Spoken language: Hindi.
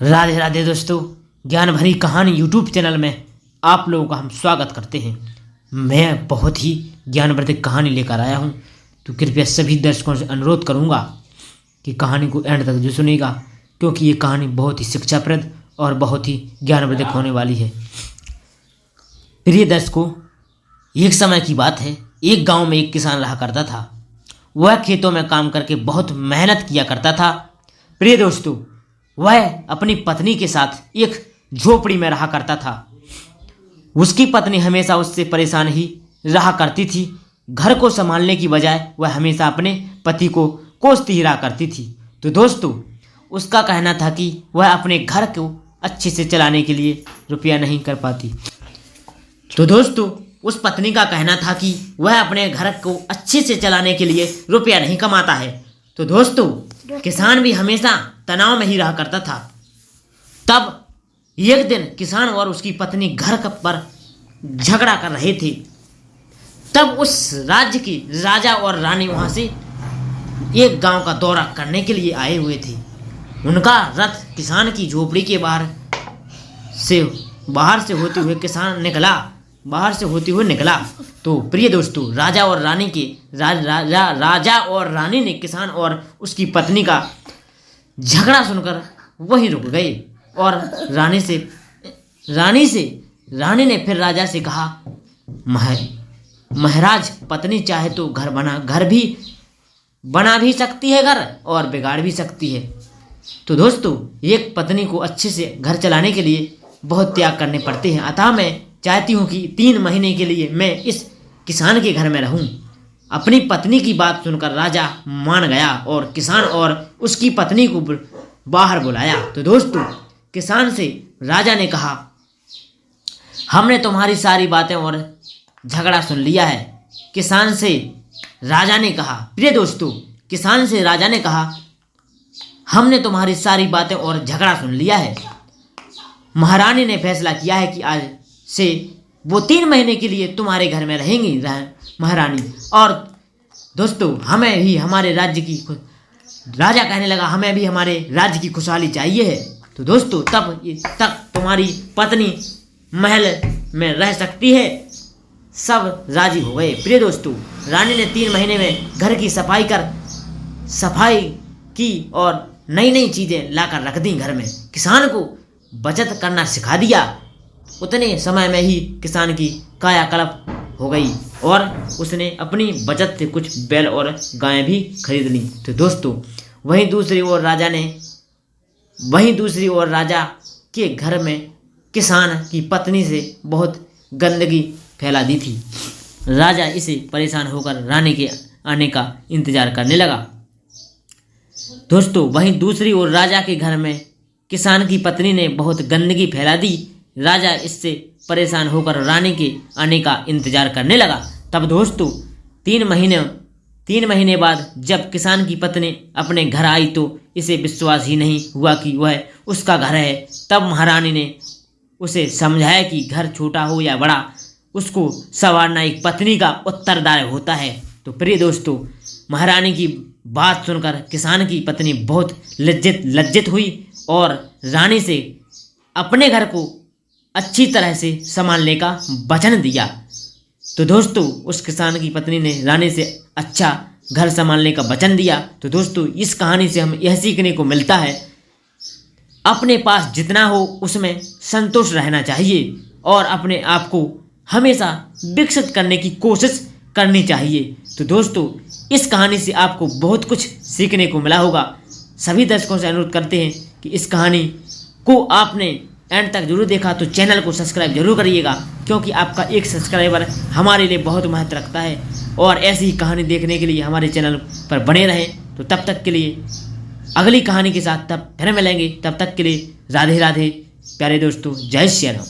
राधे राधे दोस्तों, ज्ञान भरी कहानी यूट्यूब चैनल में आप लोगों का हम स्वागत करते हैं। मैं बहुत ही ज्ञानवर्धक कहानी लेकर आया हूं, तो कृपया सभी दर्शकों से अनुरोध करूंगा कि कहानी को एंड तक जो सुनेगा, क्योंकि ये कहानी बहुत ही शिक्षाप्रद और बहुत ही ज्ञानवर्धक होने वाली है। प्रिय दर्शकों, एक समय की बात है, एक गांव में एक किसान रहा करता था। वह खेतों में काम करके बहुत मेहनत किया करता था। प्रिय दोस्तों, वह अपनी पत्नी के साथ एक झोपड़ी में रहा करता था। उसकी पत्नी हमेशा उससे परेशान ही रहा करती थी। घर को संभालने की बजाय वह हमेशा अपने पति को कोसती ही रहा करती थी। तो दोस्तों, उसका कहना था कि वह अपने घर को अच्छे से चलाने के लिए रुपया नहीं कर पाती। तो दोस्तों, उस पत्नी का कहना था कि वह अपने घर को अच्छे से चलाने के लिए रुपया नहीं कमाता है। तो दोस्तों, किसान भी हमेशा तनाव में ही रहा करता था। तब एक दिन किसान और उसकी पत्नी घर पर झगड़ा कर रहे थे। तब उस राज्य के राजा और रानी वहां से एक गांव का दौरा करने के लिए आए हुए थे। उनका रथ किसान की झोपड़ी के बाहर से होते हुए निकला। तो प्रिय दोस्तों, राजा और रानी ने किसान और उसकी पत्नी का झगड़ा सुनकर वहीं रुक गए। और रानी ने फिर राजा से कहा, महाराज, पत्नी चाहे तो घर भी बना भी सकती है, घर और बिगाड़ भी सकती है। तो दोस्तों, एक पत्नी को अच्छे से घर चलाने के लिए बहुत त्याग करने पड़ते हैं। अतः मैं चाहती हूँ कि 3 महीने के लिए मैं इस किसान के घर में रहूं। अपनी पत्नी की बात सुनकर राजा मान गया और किसान और उसकी पत्नी को बाहर बुलाया। तो दोस्तों, किसान से राजा ने कहा, हमने तुम्हारी सारी बातें और झगड़ा सुन लिया है। किसान से राजा ने कहा, प्रिय दोस्तों, किसान से राजा ने कहा, हमने तुम्हारी सारी बातें और झगड़ा सुन लिया है। महारानी ने फैसला किया है कि आज से वो 3 महीने के लिए तुम्हारे घर में रहेंगी महारानी। और दोस्तों, हमें भी हमारे राज्य की, राजा कहने लगा, हमें भी हमारे राज्य की खुशहाली चाहिए है। तो दोस्तों, तब तक तुम्हारी पत्नी महल में रह सकती है। सब राजी हो गए। प्रिय दोस्तों, रानी ने 3 महीने में घर की सफाई की और नई नई चीज़ें लाकर रख दी घर में। किसान को बचत करना सिखा दिया। उतने समय में ही किसान की कायाकल्प हो गई और उसने अपनी बचत से कुछ बैल और गायें भी खरीद ली। तो दोस्तों, वहीं दूसरी ओर राजा के घर में किसान की पत्नी से बहुत गंदगी फैला दी थी। राजा इसे परेशान होकर रानी के आने का इंतजार करने लगा। दोस्तों, वहीं दूसरी ओर राजा के घर में किसान की पत्नी ने बहुत गंदगी फैला दी। राजा इससे परेशान होकर रानी के आने का इंतजार करने लगा। तब दोस्तों, 3 महीने बाद जब किसान की पत्नी अपने घर आई तो इसे विश्वास ही नहीं हुआ कि वह उसका घर है। तब महारानी ने उसे समझाया कि घर छोटा हो या बड़ा, उसको संवारना एक पत्नी का उत्तरदायित्व होता है। तो प्रिय दोस्तों, महारानी की बात सुनकर किसान की पत्नी बहुत लज्जित हुई और रानी से अपने घर को अच्छी तरह से संभालने का वचन दिया। तो दोस्तों, उस किसान की पत्नी ने रानी से अच्छा घर संभालने का वचन दिया। तो दोस्तों, इस कहानी से हम यह सीखने को मिलता है, अपने पास जितना हो उसमें संतुष्ट रहना चाहिए और अपने आप को हमेशा विकसित करने की कोशिश करनी चाहिए। तो दोस्तों, इस कहानी से आपको बहुत कुछ सीखने को मिला होगा। सभी दर्शकों से अनुरोध करते हैं कि इस कहानी को आपने एंड तक जरूर देखा तो चैनल को सब्सक्राइब जरूर करिएगा, क्योंकि आपका एक सब्सक्राइबर हमारे लिए बहुत महत्व रखता है। और ऐसी ही कहानी देखने के लिए हमारे चैनल पर बने रहें। तो तब तक के लिए अगली कहानी के साथ तब फिर मिलेंगे। तब तक के लिए राधे राधे प्यारे दोस्तों, जय श्री राम।